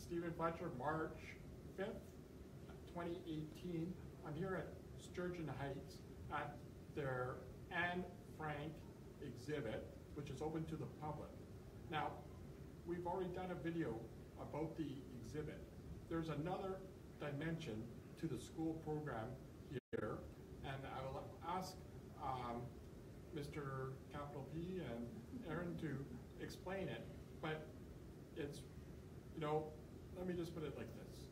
Stephen Fletcher, March 5th, 2018. I'm here at Sturgeon Heights at their Anne Frank exhibit, which is open to the public. Now, we've already done a video about the exhibit. There's another dimension to the school program here, and I will ask Mr. Capital P and Aaron to explain it, but it's, you know, let me just put it like this.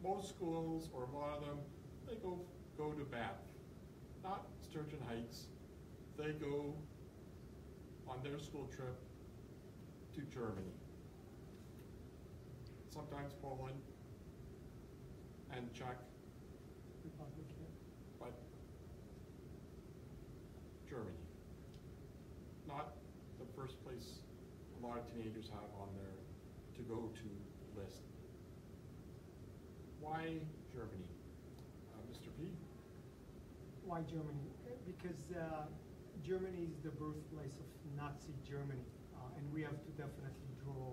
Most schools, or a lot of them, they go to Banff, not Sturgeon Heights. They go on their school trip to Germany, sometimes Poland and Czech Republic, but Germany. Not the first place a lot of teenagers have on their to-go-to list. Why Germany? Mr. P? Why Germany? Because Germany is the birthplace of Nazi Germany, and we have to definitely draw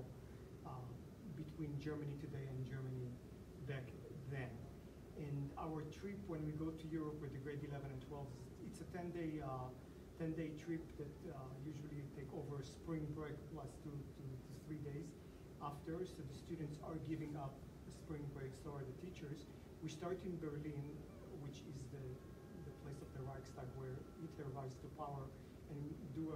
between Germany today and Germany back then. And our trip, when we go to Europe with the grade 11 and 12, it's a 10-day trip that usually take over spring break plus two to 3 days after. So the students are giving up the spring break, so are the teachers. We start in Berlin, which is the place of the Reichstag where Hitler rise to power, and do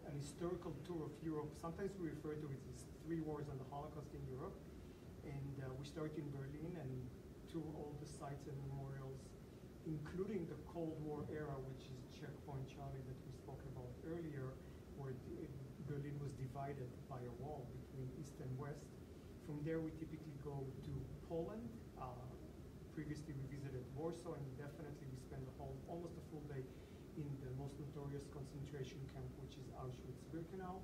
an historical tour of Europe. Sometimes we refer to it as 3 wars and the Holocaust in Europe. And we start in Berlin and tour all the sites and memorials, including the Cold War era, which is Checkpoint Charlie that we spoke about earlier, where Berlin was divided by a wall between East and West. From there, we typically go to Poland. Previously, we visited Warsaw, and definitely we spend almost a full day in the most notorious concentration camp, which is Auschwitz-Birkenau.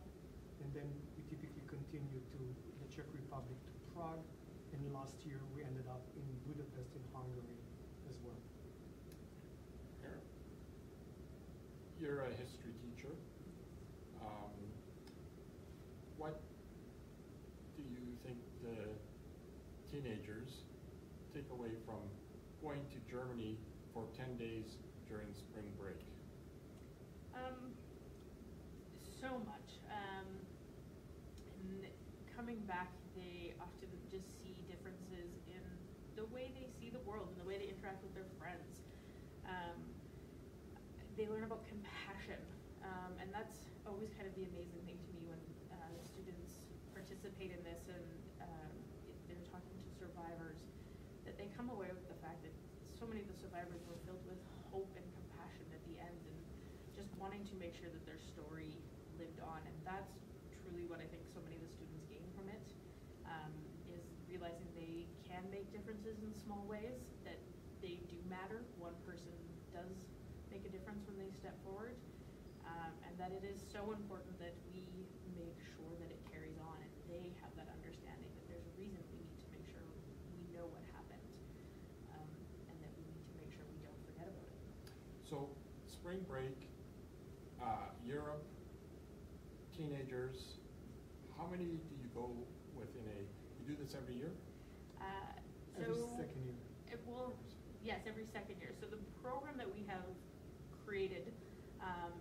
And then we typically continue to the Czech Republic, to Prague, and last year we ended up in Budapest in Hungary as well. Aaron, you're a history teacher. What do you think the teenagers take away from going to Germany for 10 days during spring break? So much. And coming back, they often just see differences in the way they see the world and the way they interact with their friends. They learn about compassion, and that's always kind of the amazing thing to me when students participate in this and they're talking to survivors, that they come away with the fact that so many of the survivors were filled with hope and compassion at the end, and just wanting to make sure that their story lived on. And that's truly what I think so many of the students gain from it, is realizing they can make differences in small ways, that they do matter. One person does make a difference when they step forward, and that it is so important that we make sure that it carries on, and they have that understanding that there's a reason we need to make sure we know what happened, and that we need to make sure we don't forget about it. So, spring break, Europe, teenagers, how many do you go with you do this every year? Every second year. Yes, every second year. So the program that we have created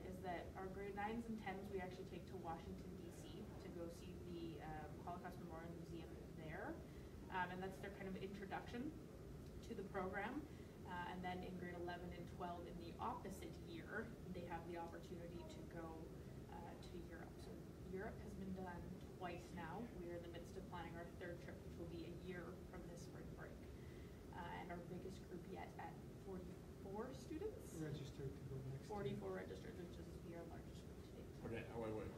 is that our grade 9s and 10s we actually take to Washington, D.C. to go see the Holocaust Memorial Museum there. And that's their kind of introduction to the program. And then in grade 11 and 12 in the opposite year, they have the opportunity to go to Europe. So Europe has been done twice now. We're in the midst of planning our 3rd trip, which will be a year from this spring break. And our biggest group yet at 44 students. Registered to go next 44 registered, which is our largest group to date. Okay, wait.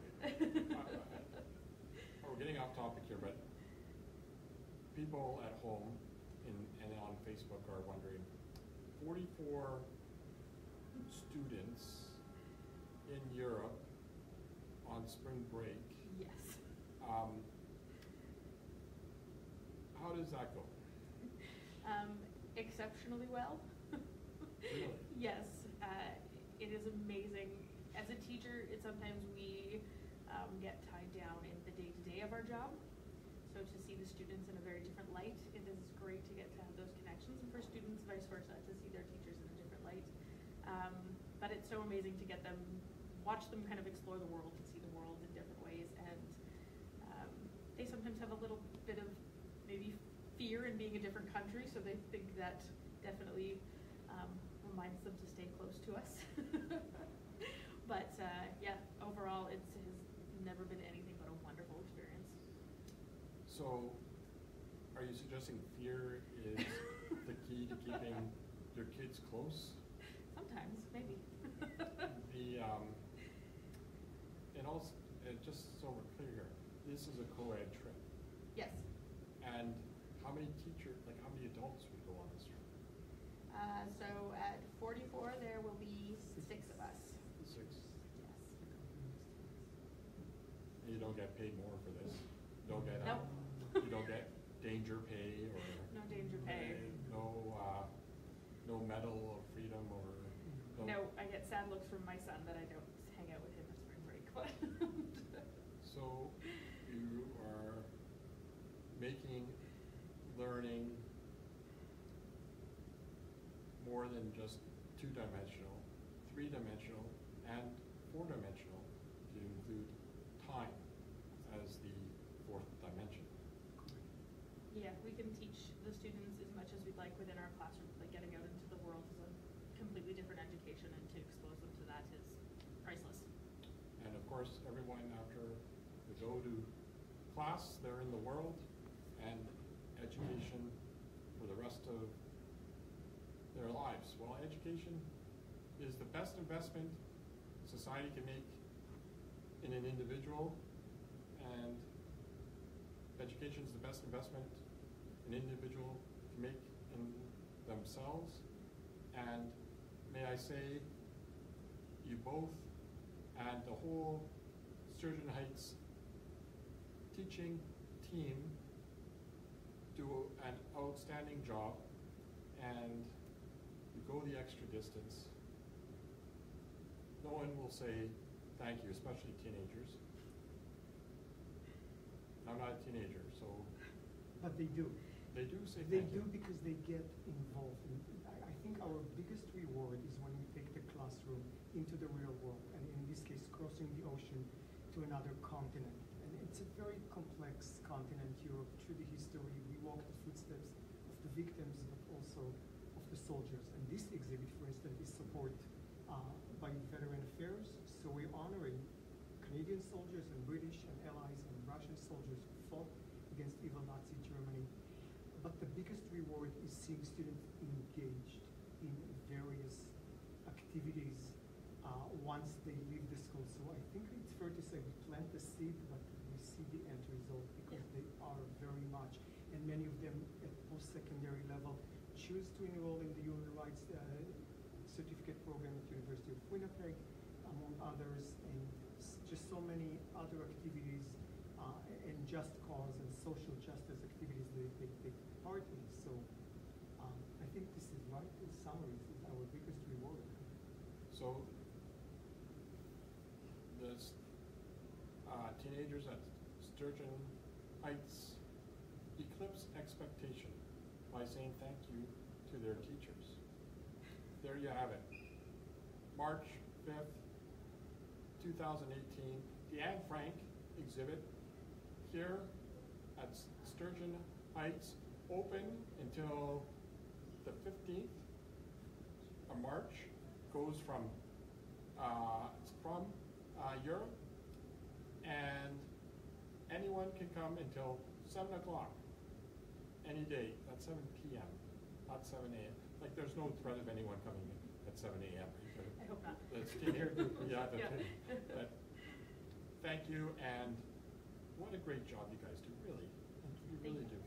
We're getting off topic here, but people at home and on Facebook are wondering, 44 students in Europe on spring break. Yes. How does that go? Exceptionally well. Really? Yes, it is amazing. As a teacher, sometimes we get tied down in the day-to-day of our job. So So to see the students in a very different light, it is great to get to have those connections, and for students, vice versa, to see their teachers in a different light. But it's so amazing to get them, watch them kind of explore the world and see the world in different ways, and they sometimes have a little bit of maybe fear in being a different country, so they think that definitely reminds them to stay close to us. But yeah, overall it has never been anything but a wonderful experience. So, are you suggesting fear is the key to keeping your kids close? Sometimes, maybe. And also, just so we're clear, this is a co-ed trip. Yes. And how many adults would go on this trip? So at 44, there will be 6 of us. 6. Yes. You don't get paid more for this. You don't get Nope. you don't get danger pay or No danger pay. no medal of freedom or No, I get sad looks from my son that I don't hang out with him at spring break. So you are making learning more than just 2-dimensional, 3-dimensional, and 4-dimensional if you include time as the 4th dimension. Yeah, we can teach the students as much as we'd like within our classrooms, but getting out into the world is a completely different education, and to expose them to that is priceless. And of course, everyone after they go to class, they're in the world, and education for the rest of their lives. Well, education is the best investment society can make in an individual, and education is the best investment an individual can make in themselves. And may I say, you both and the whole Sturgeon Heights teaching team do an outstanding job, and you go the extra distance. No one will say thank you, especially teenagers. I'm not a teenager, so. But they do. They do say They thank do you. because they get involved. I think our biggest reward is when we take the classroom into the real world, and in this case, crossing the ocean to another continent. And it's a very complex continent, Europe. Through the history, we walk the footsteps of the victims, but also of the soldiers. And this exhibit, for instance, is supported by Veteran Affairs. So we're honoring Canadian soldiers and British and Allies and Russian soldiers who fought against evil Nazi Germany. But the biggest reward is seeing students engaged in various activities once they leave the school. So I think it's fair to say we plant the seed, but we see the end result because they are very much, and many of them at post-secondary level choose to enroll in the Human Rights Certificate program at University of Winnipeg, among others, and just so many other activities and just cause and social justice activities they take part in. So I think this is right. In summary, this is our biggest reward. So the teenagers at Sturgeon Heights eclipse expectation by saying thank you to their teachers. There you have it. March 5th, 2018, the Anne Frank exhibit here at Sturgeon Heights, open until the 15th of March, goes from Europe, and anyone can come until 7 o'clock, any day, at 7 p.m., not 7 a.m. Like, there's no threat of anyone coming in at 7 a.m. I hope not. Let's but thank you, and what a great job you guys do, really. You really do.